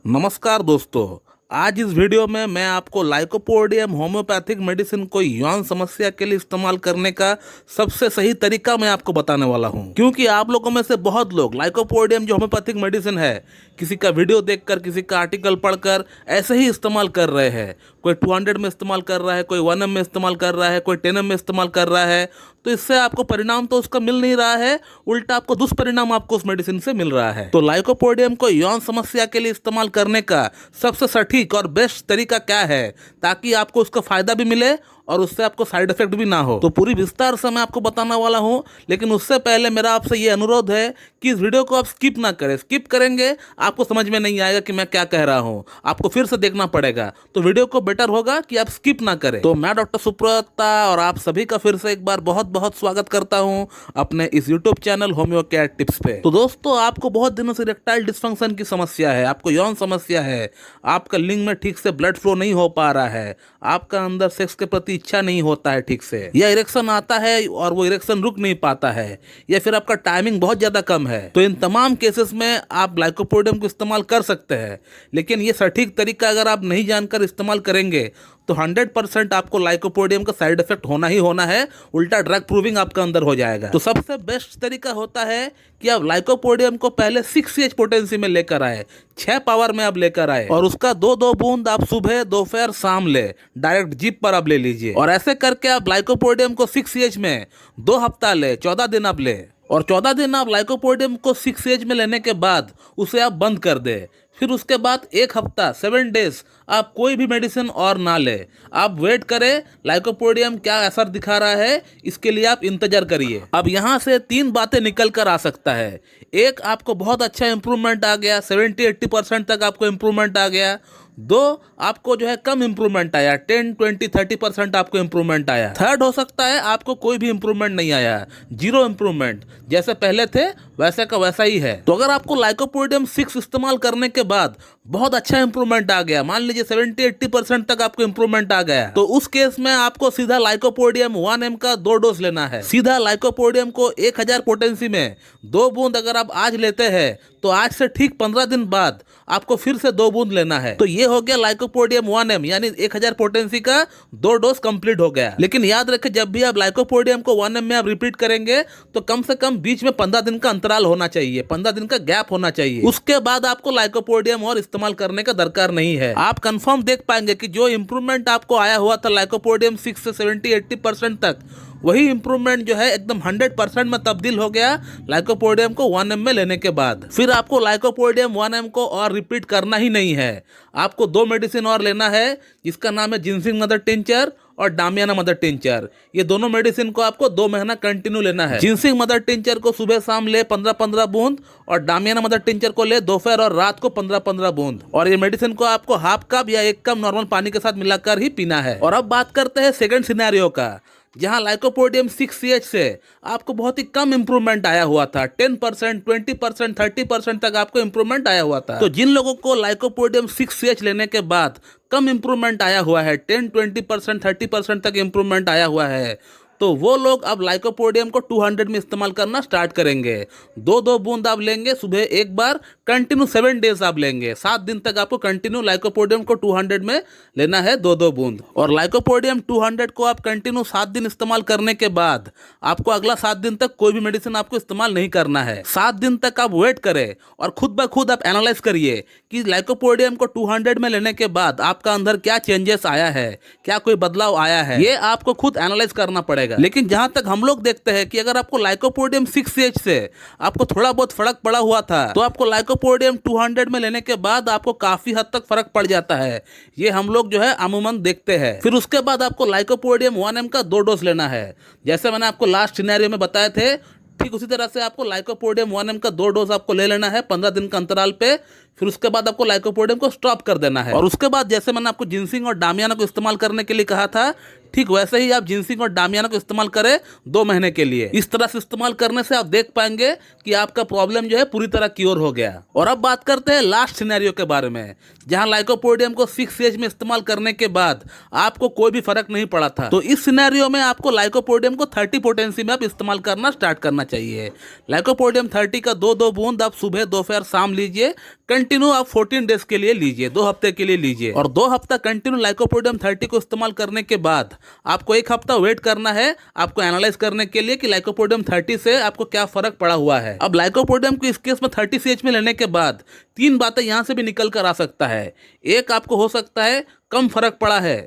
नमस्कार दोस्तों, आज इस वीडियो में मैं आपको लाइकोपोडियम होम्योपैथिक मेडिसिन को यौन समस्या के लिए इस्तेमाल करने का सबसे सही तरीका मैं आपको बताने वाला हूं। क्योंकि आप लोगों में से बहुत लोग लाइकोपोडियम जो होम्योपैथिक मेडिसिन है, किसी का वीडियो देखकर, किसी का आर्टिकल पढ़कर ऐसे ही इस्तेमाल कर रहे हैं। कोई 200 में इस्तेमाल कर रहा है, कोई 1 में इस्तेमाल कर रहा है, कोई 10 में इस्तेमाल कर रहा है। तो इससे आपको परिणाम तो उसका मिल नहीं रहा है, उल्टा आपको दुष्परिणाम आपको उस मेडिसिन से मिल रहा है। तो लाइकोपोडियम को यौन समस्या के लिए इस्तेमाल करने का सबसे सटीक और बेस्ट तरीका क्या है, ताकि आपको उसका फायदा भी मिले और उससे आपको साइड इफेक्ट भी ना हो। तो पूरी विस्तार से मैं आपको बताने वाला हूं, लेकिन उससे पहले मेरा आपसे ये अनुरोध है कि इस वीडियो को आप स्किप ना करें। स्किप करेंगे आपको समझ में नहीं आएगा कि मैं क्या कह रहा हूं, आपको फिर से देखना पड़ेगा। तो वीडियो को बेटर होगा कि आप स्किप ना करें। तो मैं डॉक्टर सुब्रता और आप सभी का फिर से एक बार बहुत बहुत स्वागत करता हूं अपने इस YouTube channel homeo care tips पे। तो दोस्तों, आपको बहुत दिनों से इरेक्टाइल डिस्फंक्शन की समस्या है, आपको यौन समस्या है, आपका लिंग में ठीक से ब्लड फ्लो नहीं हो पा रहा है, आपका अंदर सेक्स के प्रति इच्छा नहीं होता है ठीक से, या इरेक्शन आता है और वो इरेक्शन रुक नहीं पाता है, या फिर आपका टाइमिंग बहुत ज्यादा कम है, तो इन तमाम केसेस में आप लाइकोपोडियम को इस्तेमाल कर सकते हैं। लेकिन ये सटीक तरीका अगर आप नहीं जानकर इस्तेमाल करेंगे तो 100% आपको लाइकोपोडियम का साइड इफेक्ट होना ही होना है, उल्टा ड्रग प्रूविंग आपका अंदर हो जाएगा। तो सबसे बेस्ट तरीका होता है कि आप लाइकोपोडियम को पहले 6 पोटेंसी में लेकर आए, 6 पावर में आप लेकर आए, और उसका 2-2 बूंद आप सुबह, दोपहर, शाम ले, डायरेक्ट जीप पर आप ले लीजिए। और ऐसे करके आप लाइकोपोडियम को 6 में 2 हफ्ता ले, 14 दिन आप ले, और 14 दिन आप लाइकोपोडियम को 6 में लेने के बाद उसे आप बंद कर दे। फिर उसके बाद 1 हफ्ता 7 डेज आप कोई भी मेडिसिन और ना ले, आप वेट करें लाइकोपोडियम क्या असर दिखा रहा है, इसके लिए आप इंतजार करिए। अब यहाँ से 3 बातें निकल कर आ सकता है। एक, आपको बहुत अच्छा इंप्रूवमेंट आ गया, 70-80% तक आपको इंप्रूवमेंट आ गया। 2, आपको जो है कम इंप्रूवमेंट आया, 10-20-30% आपको इंप्रूवमेंट आया। थर्ड, हो सकता है आपको कोई भी इंप्रूवमेंट नहीं आया, 0 इंप्रूवमेंट, जैसे पहले थे वैसे का वैसा ही है। तो अगर आपको लाइकोपोडियम 6 इस्तेमाल करने के बाद बहुत अच्छा इंप्रूवमेंट आ गया, मान लीजिए 70-80% तक आपको इंप्रूवमेंट आ गया, तो उस केस में आपको सीधा लाइकोपोडियम 1 का 2 डोज लेना है। सीधा लाइकोपोडियम को 1000 पोटेंसी में 2 बूंद अगर आप आज लेते हैं तो आज से ठीक 15 दिन बाद आपको फिर से 2 बूंद लेना है। तो ये हो गया लाइकोपोडियम 1M, यानी 1000 पोटेंसी का 2 डोज कंप्लीट हो गया। लेकिन याद रखें, जब भी आप लाइकोपोडियम को 1M में आप रिपीट करेंगे तो कम से कम बीच में 15 दिन का अंतराल होना चाहिए, 15 दिन का गैप होना चाहिए। उसके बाद आपको लाइकोपोडियम और इस्तेमाल करने का दरकार नहीं है। आप कंफर्म देख पाएंगे कि जो इंप्रूवमेंट आपको आया हुआ था लाइकोपोडियम 6 से 70-80% तक, वही इंप्रूवमेंट जो है एकदम 100% में तब्दील हो गया लाइकोपोडियम को 1M में लेने के बाद। फिर आपको लाइकोपोडियम 1M को और रिपीट करना ही नहीं है, आपको 2 मेडिसिन और लेना है, जिसका नाम है जिनसिंग मदर टिंचर और डामियाना मदर टिंचर। ये दोनों मेडिसिन को आपको 2 महीना कंटिन्यू लेना है। जिनसिंग मदर टिंचर को सुबह शाम ले 15-15 बूंद, और डामियाना मदर टिंचर को ले दोपहर और रात को 15-15 बूंद। और ये मेडिसिन को आपको हाफ कप या 1 कप नॉर्मल पानी के साथ मिलाकर ही पीना है। और अब बात करते हैं सेकंड सिनेरियो का, जहां लाइकोपोडियम 6CH से आपको बहुत ही कम इंप्रूवमेंट आया हुआ था, 10%, 20%, 30% तक आपको इंप्रूवमेंट आया हुआ था। तो जिन लोगों को लाइकोपोडियम 6CH लेने के बाद कम इंप्रूवमेंट आया हुआ है, 10-20%, 30% तक इंप्रूवमेंट आया हुआ है, तो वो लोग अब लाइकोपोडियम को 200 में इस्तेमाल करना स्टार्ट करेंगे। 2-2 बूंद आप लेंगे, सुबह एक बार, कंटिन्यू 7 डेज आप लेंगे, 7 दिन तक आपको कंटिन्यू लाइकोपोडियम को 200 में लेना है, 2-2 बूंद। और लाइकोपोडियम 200 को आप कंटिन्यू 7 दिन इस्तेमाल करने के बाद आपको अगला 7 दिन तक कोई भी मेडिसिन आपको इस्तेमाल नहीं करना है। 7 दिन तक आप वेट करें और खुद ब खुद आप एनालाइज करिए कि लाइकोपोडियम को 200 में लेने के बाद आपका अंदर क्या चेंजेस आया है, क्या कोई बदलाव आया है, ये आपको खुद एनालाइज करना पड़ेगा। लेकिन जहां तक हम लोग देखते हैं कि अगर आपको लाइकोपोडियम 6CH से आपको थोड़ा बहुत फर्क पड़ा हुआ था, तो आपको लाइकोपोडियम 200 में लेने के बाद आपको काफी हद तक फर्क पड़ जाता है। ये हम लोग जो है अमूमन देखते हैं। फिर उसके बाद आपको लाइकोपोडियम 1M का 2 डोज लेना है, जैसे मैंने आपको लास्ट सिनेरियो में बताए थे, ठीक उसी तरह से आपको लाइकोपोडियम 1M का 2 डोज आपको ले लेना है 15 दिन का अंतराल पे। फिर उसके बाद आपको लाइकोपोडियम को स्टॉप कर देना है। और उसके बाद जैसे मैंने आपको जिनसिंग और डामियाना को इस्तेमाल करने के लिए कहा था, ठीक वैसे ही आप जिनसिंग और डामियाना को इस्तेमाल करें 2 महीने के लिए। इस तरह से इस्तेमाल करने से आप देख पाएंगे कि आपका प्रॉब्लम जो है पूरी तरह क्योर हो गया। और अब बात करते हैं लास्ट सिनेरियो के बारे में, जहां लाइकोपोडियम को 6 में इस्तेमाल करने के बाद आपको कोई भी फर्क नहीं पड़ा था। तो इस सिनेरियो में आपको लाइकोपोडियम को 30 पोटेंसी में आप इस्तेमाल करना स्टार्ट करना चाहिए। लाइकोपोडियम 30 का 2-2 बूंद आप सुबह, दोपहर, शाम लीजिए, कंटिन्यू आप 14 डेज के लिए लीजिए, 2 हफ्ते के लिए लीजिए। और 2 हफ्ता कंटिन्यू लाइकोपोडियम 30 को इस्तेमाल करने के बाद आपको 1 हफ्ता वेट करना है आपको एनालाइज करने के लिए कि लाइकोपोडियम 30 से आपको क्या फर्क पड़ा हुआ है। अब लाइकोपोडियम को इस केस में 30 CH में लेने के बाद 3 बातें यहां से भी निकल कर आ सकता है। एक, आपको हो सकता है कम फर्क पड़ा है।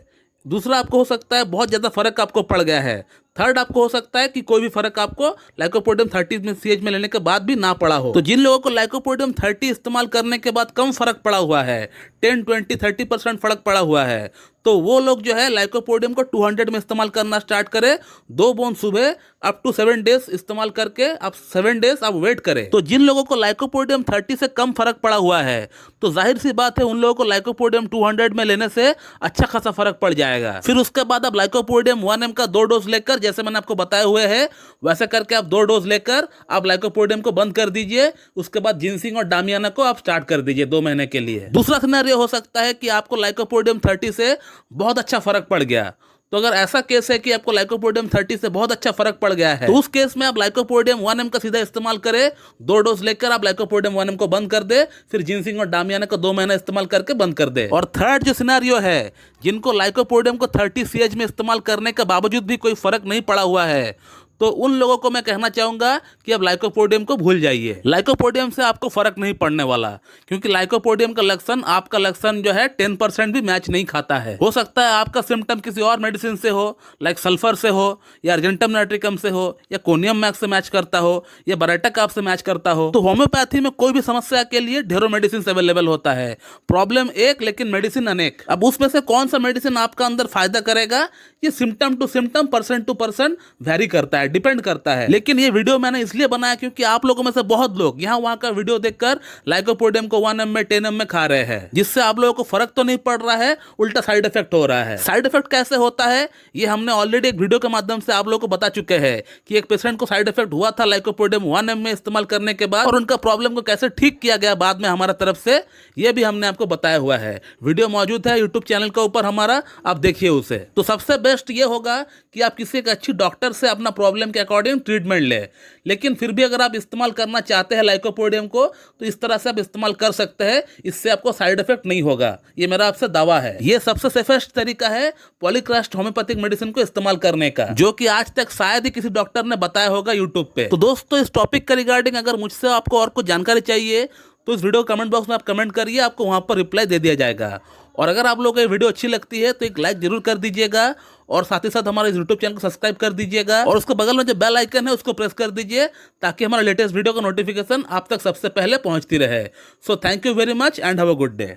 दूसरा, आपको हो सकता है बहुत ज्यादा फर्क आपको पड़ गया है। थर्ड, आपको हो सकता है कि कोई भी फर्क आपको लाइकोपोडियम 30 में CH में लेने के बाद भी ना पड़ा हो। तो जिन लोगों को लाइकोपोडियम 30 इस्तेमाल करने के बाद कम फर्क पड़ा हुआ है, 10, 20, 30% फर्क पड़ा हुआ है, तो वो लोग जो है लाइकोपोडियम को 200 में इस्तेमाल करना स्टार्ट करें। 2 बूंद सुबह अप टू 7 डेज इस्तेमाल करके आप 7 डेज आप वेट करें। तो जिन लोगों को लाइकोपोडियम 30 से कम फर्क पड़ा हुआ है, तो जाहिर सी बात है उन लोगों को लाइकोपोडियम 200 में लेने से अच्छा खासा फर्क पड़ जाएगा। फिर उसके बाद आप लाइकोपोडियम 1M का 2 डोज लेकर, जैसे मैंने आपको बताए हुए हैं वैसे करके आप 2 डोज लेकर आप लाइकोपोडियम को बंद कर दीजिए। उसके बाद जिनसिंग और डामियाना को आप स्टार्ट कर दीजिए 2 महीने के लिए। दूसरा सिनेरियो हो सकता है कि आपको लाइकोपोडियम 30 से बहुत अच्छा फर्क पड़ गया। तो अगर ऐसा केस है कि आपको लाइकोपोडियम 30 से बहुत अच्छा फर्क पड़ गया है, तो उस केस में आप लाइकोपोडियम 1M का सीधा इस्तेमाल करें। 2 डोज लेकर आप लाइकोपोडियम 1M को बंद कर दे, फिर जिनसिंग और डामियाना को 2 महीना इस्तेमाल करके बंद कर दे। और थर्ड जो सिनेरियो है, जिनको लाइकोपोडियम को 30 CH में इस्तेमाल करने के बावजूद भी कोई फर्क नहीं पड़ा हुआ है, तो उन लोगों को मैं कहना चाहूंगा कि अब लाइकोपोडियम को भूल जाइए। लाइकोपोडियम से आपको फर्क नहीं पड़ने वाला, क्योंकि लाइकोपोडियम का लक्षण आपका लक्षण जो है 10% भी मैच नहीं खाता है। हो सकता है आपका सिम्टम किसी और मेडिसिन से हो, लाइक सल्फर से हो, या अर्जेंटम नाइट्रिकम से हो, या कोनियम मैक्स से मैच करता हो, या बरेटक आप से मैच करता हो। तो होम्योपैथी में कोई भी समस्या के लिए ढेरों मेडिसिन अवेलेबल होता है। प्रॉब्लम एक, लेकिन मेडिसिन अनेक। अब उसमें से कौन सा मेडिसिन आपका अंदर फायदा करेगा, ये symptom to symptom, person to person vary करता है, डिपेंड करता है। लेकिन ये वीडियो मैंने इसलिए बनाया क्योंकि आप लोगों में से बहुत लोग यहाँ वहां का वीडियो देखकर लाइकोपोडियम को 1M में 10M में खा रहे हैं, जिससे आप लोगों को फर्क तो नहीं पड़ रहा है, उल्टा साइड इफेक्ट हो रहा है। साइड इफेक्ट कैसे होता है ये हमने ऑलरेडी एक वीडियो के माध्यम से आप लोगों को बता चुके हैं कि एक पेशेंट को साइड इफेक्ट हुआ था लाइकोपोडियम 1M में इस्तेमाल करने के बाद, और उनका प्रॉब्लम को कैसे ठीक किया गया बाद में हमारा तरफ से, यह भी हमने आपको बताया हुआ है। वीडियो मौजूद है यूट्यूब चैनल के ऊपर हमारा, आप देखिए उसे। तो सबसे बेस्ट ये होगा कि आप किसी एक अच्छी डॉक्टर से अपना प्रॉब्लम के अकॉर्डिंग ट्रीटमेंट ले। लेकिन फिर भी अगर आप इस्तेमाल करना चाहते हैं लाइकोपोडियम को, तो इस तरह से आप इस्तेमाल कर सकते हैं, इससे आपको साइड इफेक्ट नहीं होगा, ये मेरा आपसे दावा है। ये सबसे सेफेस्ट तरीका है पॉलीक्रस्ट होम्योपैथिक मेडिसिन को इस्तेमाल करने का, जो कि आज तक शायद ही किसी डॉक्टर ने बताया होगा यूट्यूब पे। तो दोस्तों, इस टॉपिक के रिगार्डिंग अगर मुझसे आपको और कुछ जानकारी चाहिए तो इस वीडियो कमेंट बॉक्स में आप कमेंट करिए, आपको वहां पर रिप्लाई दे दिया जाएगा। और अगर आप लोगों को ये वीडियो अच्छी लगती है तो एक लाइक जरूर कर दीजिएगा, और साथ ही साथ हमारे इस यूट्यूब चैनल को सब्सक्राइब कर दीजिएगा, और उसके बगल में जो बेल आइकन है उसको प्रेस कर दीजिए, ताकि हमारा लेटेस्ट वीडियो का नोटिफिकेशन आप तक सबसे पहले पहुंचती रहे। So thank you very much and have a good day.